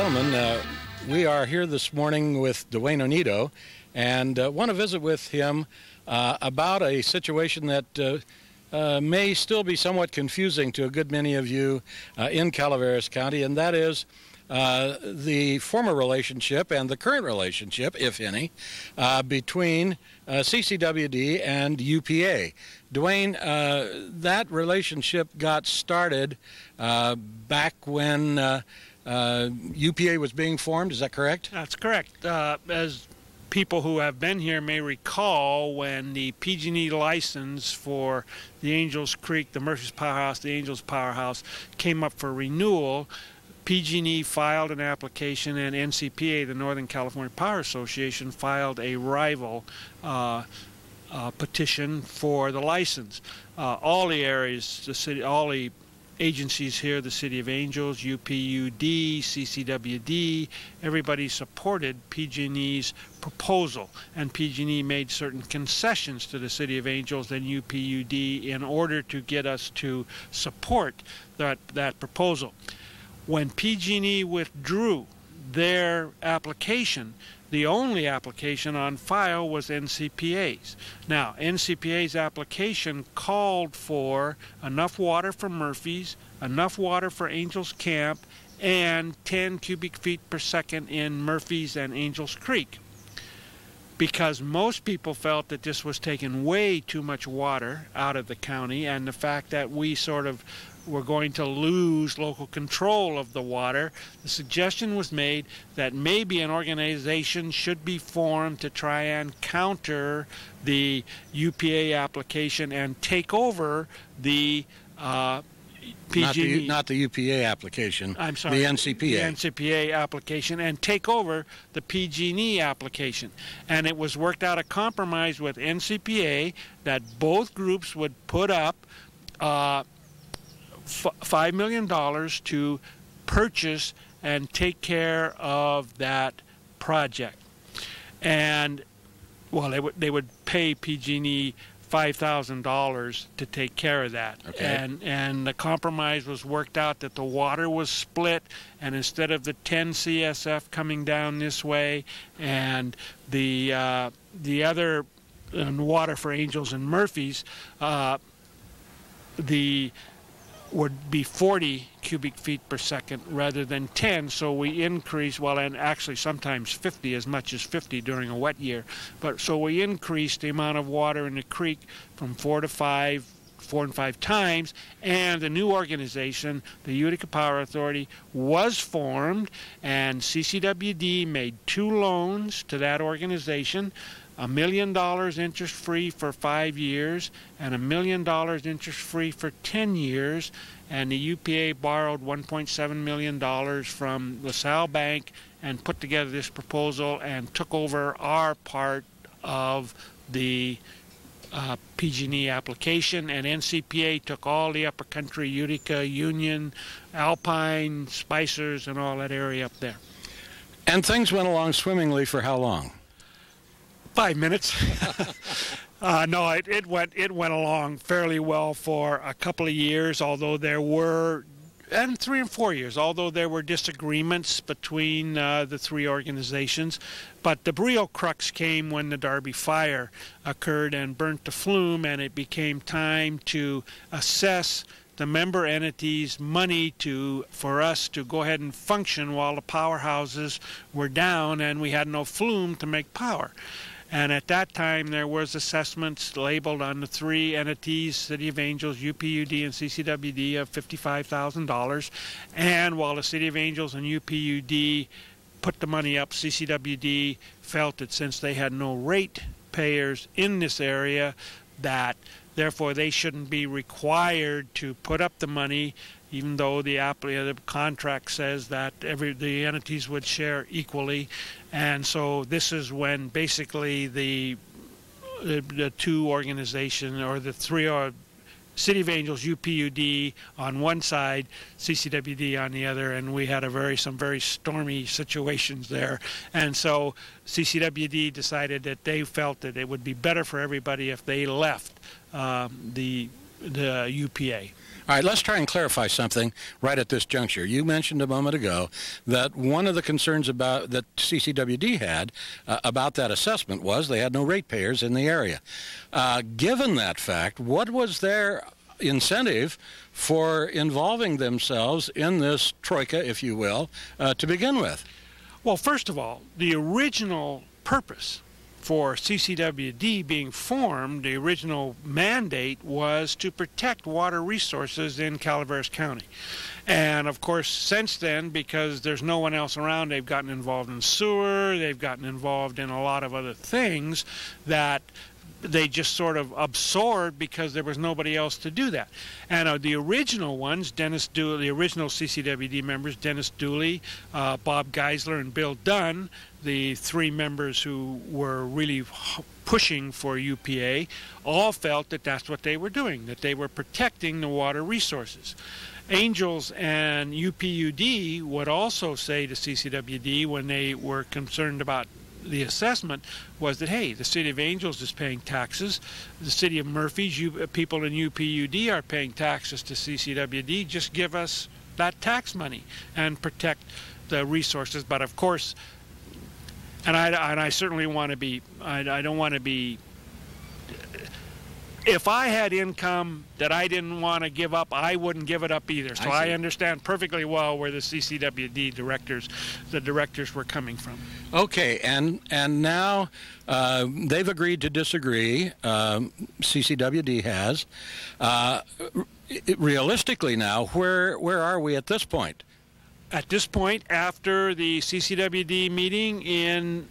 gentlemen, we are here this morning with Dwayne Onito and want to visit with him about a situation that may still be somewhat confusing to a good many of you in Calaveras County, and that is the former relationship and the current relationship, if any, between CCWD and UPA. Dwayne, that relationship got started back when UPA was being formed, is that correct? That's correct. As people who have been here may recall, when the PG&E license for the Angels Creek, the Murphy's Powerhouse, the Angels Powerhouse came up for renewal, PG&E filed an application, and NCPA, the Northern California Power Association, filed a rival petition for the license. All the areas, the city, all the agencies here, the City of Angels, UPUD, CCWD, everybody supported PG&E's proposal, and PG&E made certain concessions to the City of Angels and UPUD in order to get us to support that proposal. When PG&E withdrew their application, the only application on file was NCPA's. Now, NCPA's application called for enough water for Murphy's, enough water for Angels Camp, and 10 cubic feet per second in Murphy's and Angels Creek. Because most people felt that this was taking way too much water out of the county, and the fact that we sort of were going to lose local control of the water, the suggestion was made that maybe an organization should be formed to try and counter the UPA application and take over the PG&E. Not the UPA application. I'm sorry. The NCPA. The NCPA application, and take over the PG&E application. And it was worked out a compromise with NCPA that both groups would put up $5 million to purchase and take care of that project. And, well, they would pay PG&E $5,000 to take care of that. Okay. And the compromise was worked out that the water was split, and instead of the 10 CSF coming down this way and the other water for Angels and Murphy's, would be 40 cubic feet per second rather than 10, so we increased, well, and actually sometimes 50, as much as 50 during a wet year, but so we increased the amount of water in the creek from 4 and 5 times, and the new organization, the Utica Power Authority, was formed, and CCWD made 2 loans to that organization, $1 million interest-free for 5 years and $1 million interest-free for 10 years, and the UPA borrowed $1.7 million from LaSalle Bank and put together this proposal and took over our part of the PG&E application, and NCPA took all the upper country, Utica, Union, Alpine, Spicers, and all that area up there. And things went along swimmingly for how long? 5 minutes. No, it went along fairly well for a couple of years, although there were, and 3 and 4 years, although there were disagreements between the 3 organizations. But the real crux came when the Darby fire occurred and burnt the flume, and it became time to assess the member entities' money for us to go ahead and function while the powerhouses were down and we had no flume to make power. And at that time, there was assessments labeled on the 3 entities, City of Angels, UPUD, and CCWD, of $55,000. And while the City of Angels and UPUD put the money up, CCWD felt that since they had no rate payers in this area, that therefore they shouldn't be required to put up the money, even though the contract says that the entities would share equally. And so this is when basically the 2 organizations, or the 3, are City of Angels, UPUD on one side, CCWD on the other, and we had some very stormy situations there. And so CCWD decided that they felt that it would be better for everybody if they left the UPA. All right, let's try and clarify something right at this juncture. You mentioned a moment ago that one of the concerns that CCWD had about that assessment was they had no ratepayers in the area. Given that fact, what was their incentive for involving themselves in this troika, if you will, to begin with? Well, first of all, the original purpose for CCWD being formed, the original mandate was to protect water resources in Calaveras County. And of course, since then, because there's no one else around, they've gotten involved in sewer, they've gotten involved in a lot of other things that they just sort of absorbed because there was nobody else to do that. And the original ones, Dennis Dooley, the original CCWD members, Dennis Dooley, Bob Geisler, and Bill Dunn, the three members who were really pushing for UPA, all felt that that's what they were doing, that they were protecting the water resources. Angels and UPUD would also say to CCWD when they were concerned about the assessment was that, hey, the city of Angels is paying taxes, the city of Murphy's, people in UPUD are paying taxes to CCWD, just give us that tax money and protect the resources. But of course, and I certainly want to be, I don't want to be, if I had income that I didn't want to give up, I wouldn't give it up either. So I understand perfectly well where the CCWD directors were coming from. Okay, and now they've agreed to disagree. CCWD has. Realistically now, where are we at this point? At this point, after the CCWD meeting in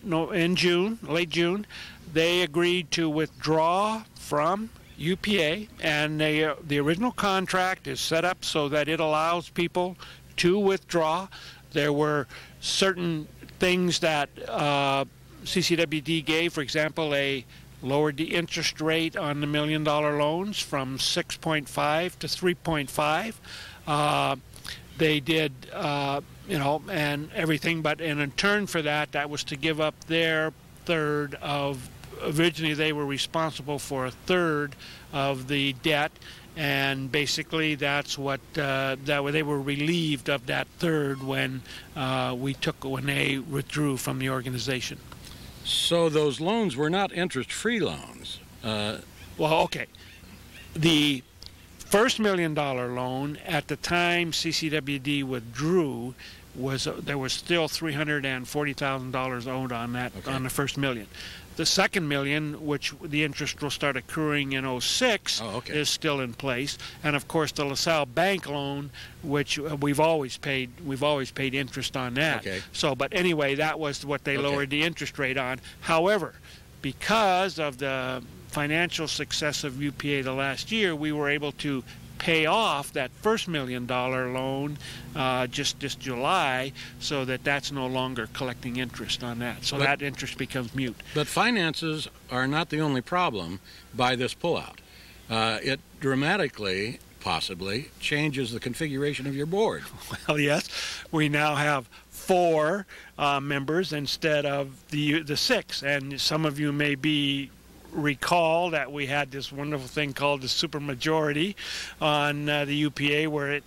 June, late June, they agreed to withdraw from UPA, and the original contract is set up so that it allows people to withdraw. There were certain things that CCWD gave. For example, they lowered the interest rate on the $1 million loans from 6.5 to 3.5. They did, and everything, but in return for that, that was to give up their third of. Originally, they were responsible for a third of the debt, and basically that's what they were relieved of that third when they withdrew from the organization. So those loans were not interest-free loans. Well, okay. The first $1 million loan at the time CCWD withdrew there was still $340,000 owed on that on the first $1 million. The second $1 million, which the interest will start accruing in 2006, is still in place, and of course the LaSalle Bank loan, which we've always paid interest on that. Okay. So, but anyway, that was what they lowered the interest rate on. However, because of the financial success of UPA the last year, we were able to pay off that first $1 million loan just this July, so that's no longer collecting interest on that. So that interest becomes mute. But finances are not the only problem by this pullout. It dramatically, possibly, changes the configuration of your board. Well, yes, we now have 4 members instead of the 6, and some of you may recall that we had this wonderful thing called the supermajority on the UPA, where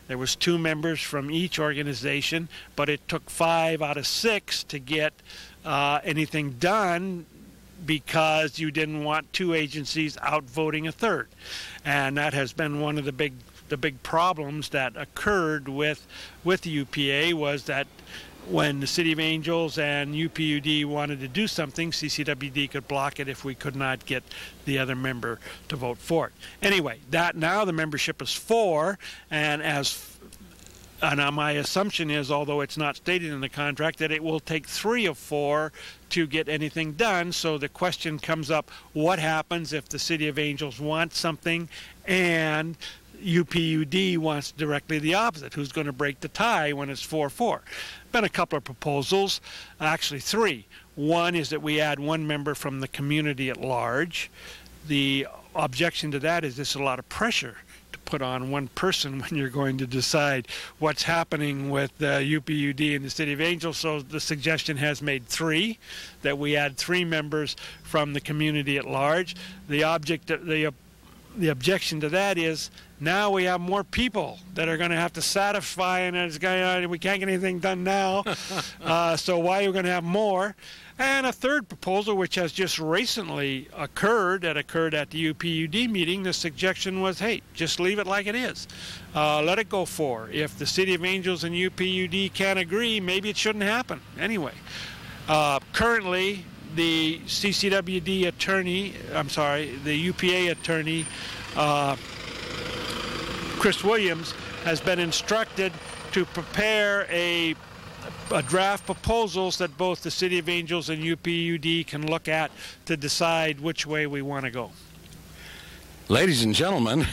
there was 2 members from each organization, but it took 5 out of 6 to get anything done, because you didn't want 2 agencies outvoting a third. And that has been one of the big problems that occurred with the UPA, was that when the City of Angels and UPUD wanted to do something, CCWD could block it if we could not get the other member to vote for it. Anyway, now the membership is 4, and my assumption is, although it's not stated in the contract, that it will take 3 of 4 to get anything done. So the question comes up, what happens if the City of Angels wants something and UPUD wants directly the opposite? Who's going to break the tie when it's 4-4? Been a couple of proposals, actually 3. One is that we add 1 member from the community at large. The objection to that is there's a lot of pressure to put on one person when you're going to decide what's happening with UPUD and the City of Angels. So the suggestion has made 3, that we add 3 members from the community at large. The the objection to that is now we have more people that are going to have to satisfy, and we can't get anything done now. So why are we going to have more? And a third proposal, which has just recently occurred at the UPUD meeting, the suggestion was, hey, just leave it like it is. Let it go forward. If the City of Angels and UPUD can't agree, maybe it shouldn't happen. Anyway, currently, the CCWD attorney, the UPA attorney, Chris Williams, has been instructed to prepare a draft proposals that both the City of Angels and UPUD can look at to decide which way we want to go. Ladies and gentlemen,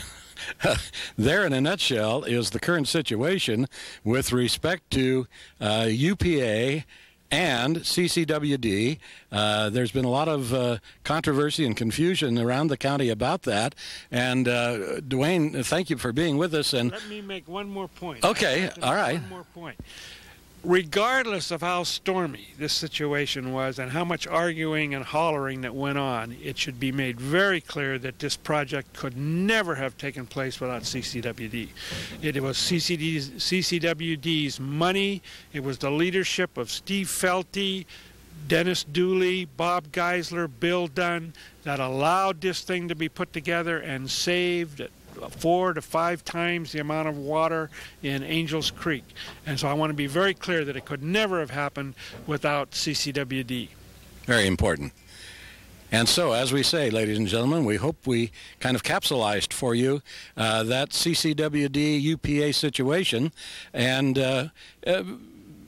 there in a nutshell is the current situation with respect to UPA and CCWD. There's been a lot of controversy and confusion around the county about that. And Dwayne, thank you for being with us. And let me make one more point. Okay, all right. One more point. Regardless of how stormy this situation was and how much arguing and hollering that went on, it should be made very clear that this project could never have taken place without CCWD. It was CCWD's money. It was the leadership of Steve Felty, Dennis Dooley, Bob Geisler, Bill Dunn that allowed this thing to be put together and saved 4 to 5 times the amount of water in Angels Creek. And so I want to be very clear that it could never have happened without CCWD. Very important. And so, as we say, ladies and gentlemen, we hope we kind of capsulized for you that CCWD UPA situation. And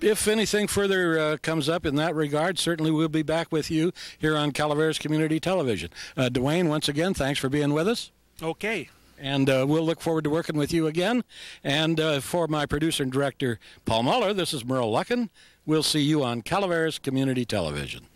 if anything further comes up in that regard, certainly we'll be back with you here on Calaveras Community Television. Dwayne, once again, thanks for being with us. Okay. And we'll look forward to working with you again. And for my producer and director, Paul Muller, this is Merle Luckin. We'll see you on Calaveras Community Television.